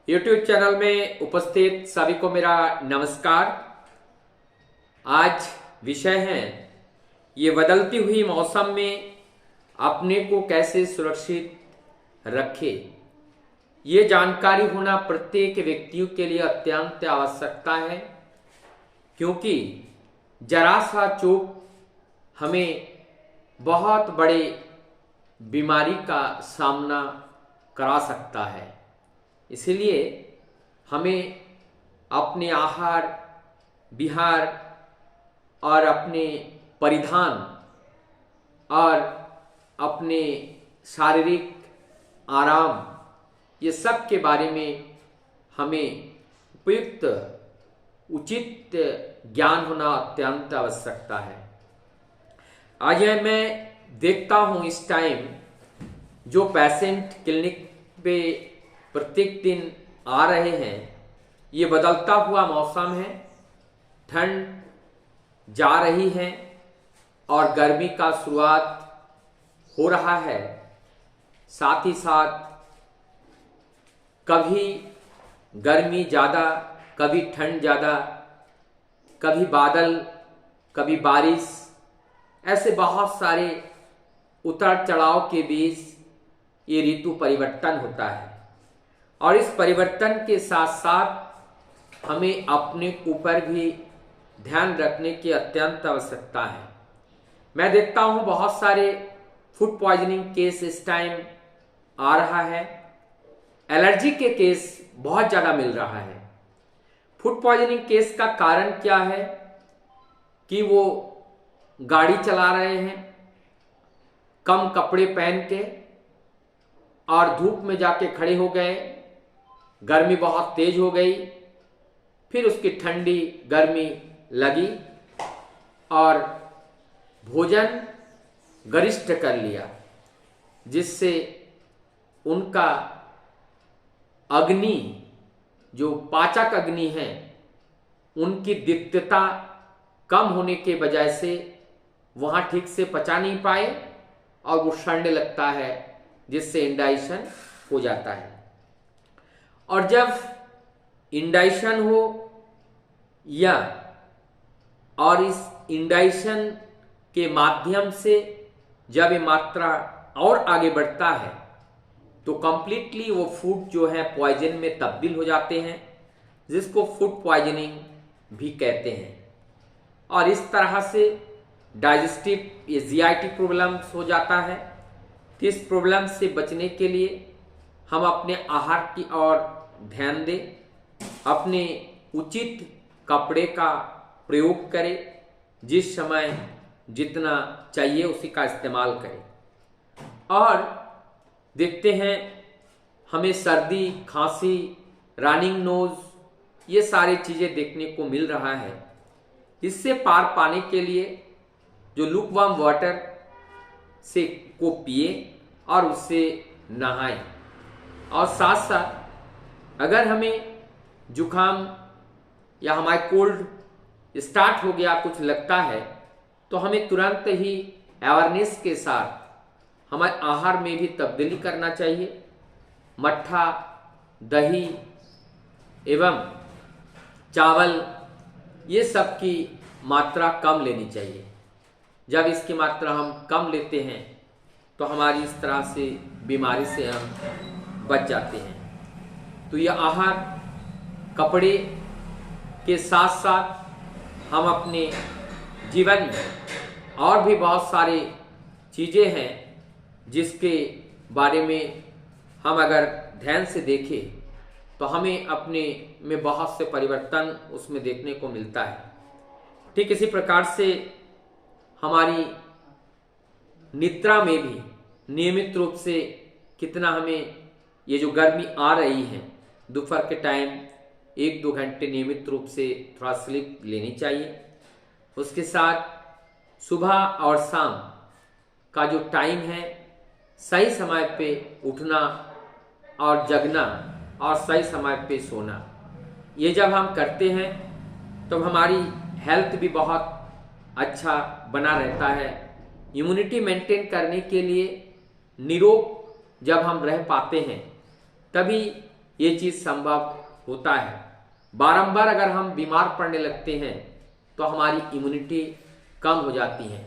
YouTube channel में उपस्थित सभी को मेरा नमस्कार। आज विषय है ये बदलती हुई मौसम में अपने को कैसे सुरक्षित रखे। ये जानकारी होना प्रत्येक व्यक्तियों के लिए अत्यंत आवश्यकता है, क्योंकि जरा सा चूक हमें बहुत बड़े बीमारी का सामना करा सकता है। इसलिए हमें अपने आहार विहार और अपने परिधान और अपने शारीरिक आराम ये सब के बारे में हमें उपयुक्त उचित ज्ञान होना अत्यंत आवश्यकता है। आज मैं देखता हूँ इस टाइम जो पेशेंट क्लिनिक पे प्रत्येक दिन आ रहे हैं, ये बदलता हुआ मौसम है, ठंड जा रही है और गर्मी का शुरुआत हो रहा है। साथ ही साथ कभी गर्मी ज़्यादा, कभी ठंड ज़्यादा, कभी बादल, कभी बारिश, ऐसे बहुत सारे उतार चढ़ाव के बीच ये ऋतु परिवर्तन होता है। और इस परिवर्तन के साथ साथ हमें अपने ऊपर भी ध्यान रखने की अत्यंत आवश्यकता है। मैं देखता हूँ बहुत सारे फूड पॉइजनिंग केस इस टाइम आ रहा है। एलर्जी के केस बहुत ज़्यादा मिल रहा है। फूड पॉइजनिंग केस का कारण क्या है कि वो गाड़ी चला रहे हैं कम कपड़े पहन के और धूप में जाके खड़े हो गए, गर्मी बहुत तेज हो गई, फिर उसकी ठंडी गर्मी लगी और भोजन गरिष्ठ कर लिया, जिससे उनका अग्नि जो पाचक अग्नि है उनकी दीप्तता कम होने के बजाय से वहाँ ठीक से पचा नहीं पाए और वो सड़ने लगता है, जिससे इंडाइशन हो जाता है। और जब इंडाइशन हो या और इस इंडाइशन के माध्यम से जब ये मात्रा और आगे बढ़ता है तो कंप्लीटली वो फूड जो है पॉइजन में तब्दील हो जाते हैं, जिसको फूड पॉइजनिंग भी कहते हैं। और इस तरह से डाइजेस्टिव या जीआईटी प्रॉब्लम्स हो जाता है। तो इस प्रॉब्लम से बचने के लिए हम अपने आहार की ओर ध्यान दें, अपने उचित कपड़े का प्रयोग करें, जिस समय जितना चाहिए उसी का इस्तेमाल करें। और देखते हैं हमें सर्दी, खांसी, रनिंग नोज ये सारी चीज़ें देखने को मिल रहा है। इससे पार पाने के लिए जो लुकवार्म वाटर से को पिए और उससे नहाएं। और साथ साथ अगर हमें जुखाम या हमारे कोल्ड स्टार्ट हो गया, कुछ लगता है, तो हमें तुरंत ही अवेयरनेस के साथ हमारे आहार में भी तब्दीली करना चाहिए। मट्ठा, दही एवं चावल ये सब की मात्रा कम लेनी चाहिए। जब इसकी मात्रा हम कम लेते हैं तो हमारी इस तरह से बीमारी से हम बच जाते हैं। तो यह आहार, कपड़े के साथ साथ हम अपने जीवन में और भी बहुत सारी चीज़ें हैं जिसके बारे में हम अगर ध्यान से देखें तो हमें अपने में बहुत से परिवर्तन उसमें देखने को मिलता है। ठीक इसी प्रकार से हमारी निद्रा में भी नियमित रूप से कितना हमें ये जो गर्मी आ रही है, दोपहर के टाइम 1-2 घंटे नियमित रूप से थोड़ा स्लीप लेनी चाहिए। उसके साथ सुबह और शाम का जो टाइम है, सही समय पे उठना और जगना और सही समय पे सोना, ये जब हम करते हैं तो हमारी हेल्थ भी बहुत अच्छा बना रहता है। इम्यूनिटी मेंटेन करने के लिए निरोग जब हम रह पाते हैं तभी ये चीज़ संभव होता है। बारंबार अगर हम बीमार पड़ने लगते हैं तो हमारी इम्यूनिटी कम हो जाती है।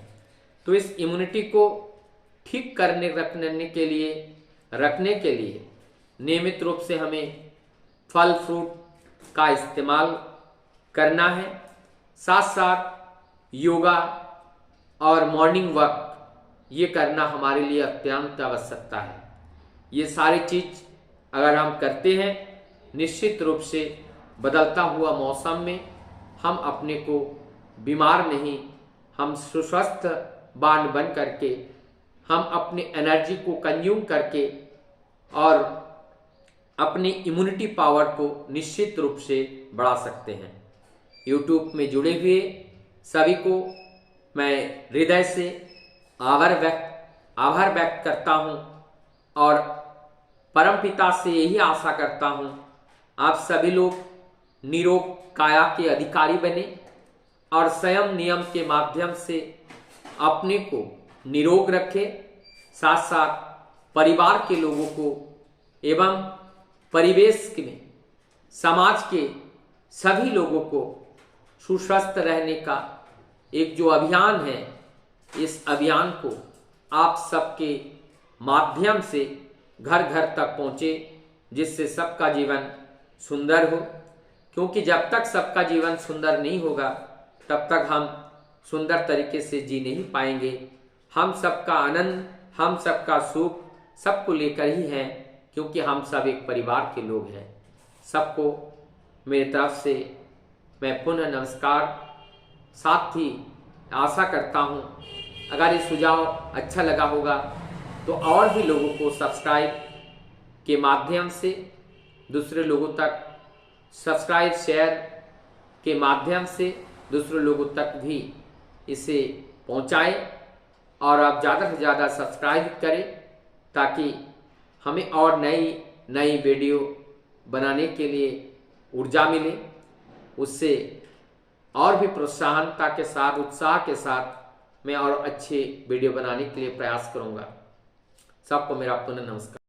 तो इस इम्यूनिटी को ठीक रखने के लिए नियमित रूप से हमें फल फ्रूट का इस्तेमाल करना है। साथ साथ योगा और मॉर्निंग वॉक ये करना हमारे लिए अत्यंत आवश्यकता है। ये सारी चीज़ अगर हम करते हैं, निश्चित रूप से बदलता हुआ मौसम में हम अपने को बीमार नहीं, हम सुस्वस्थ बांध बन करके हम अपनी एनर्जी को कंज्यूम करके और अपनी इम्यूनिटी पावर को निश्चित रूप से बढ़ा सकते हैं। यूट्यूब में जुड़े हुए सभी को मैं हृदय से आभार व्यक्त करता हूं और परमपिता से यही आशा करता हूं आप सभी लोग निरोग काया के अधिकारी बने और स्वयं नियम के माध्यम से अपने को निरोग रखें। साथ साथ परिवार के लोगों को एवं परिवेश में समाज के सभी लोगों को सुस्वस्थ रहने का एक जो अभियान है, इस अभियान को आप सबके माध्यम से घर घर तक पहुँचे, जिससे सबका जीवन सुंदर हो। क्योंकि जब तक सबका जीवन सुंदर नहीं होगा तब तक हम सुंदर तरीके से जी नहीं पाएंगे। हम सबका आनंद, हम सबका सुख सबको लेकर ही है, क्योंकि हम सब एक परिवार के लोग हैं। सबको मेरी तरफ से मैं पुनः नमस्कार। साथ ही आशा करता हूँ अगर ये सुझाव अच्छा लगा होगा तो और भी लोगों को सब्सक्राइब के माध्यम से दूसरे लोगों तक, सब्सक्राइब शेयर के माध्यम से दूसरे लोगों तक भी इसे पहुंचाएं और आप ज़्यादा से ज़्यादा सब्सक्राइब करें ताकि हमें और नई वीडियो बनाने के लिए ऊर्जा मिले। उससे और भी प्रोत्साहनता के साथ, उत्साह के साथ मैं और अच्छे वीडियो बनाने के लिए प्रयास करूंगा। सबको मेरा पुनः नमस्कार।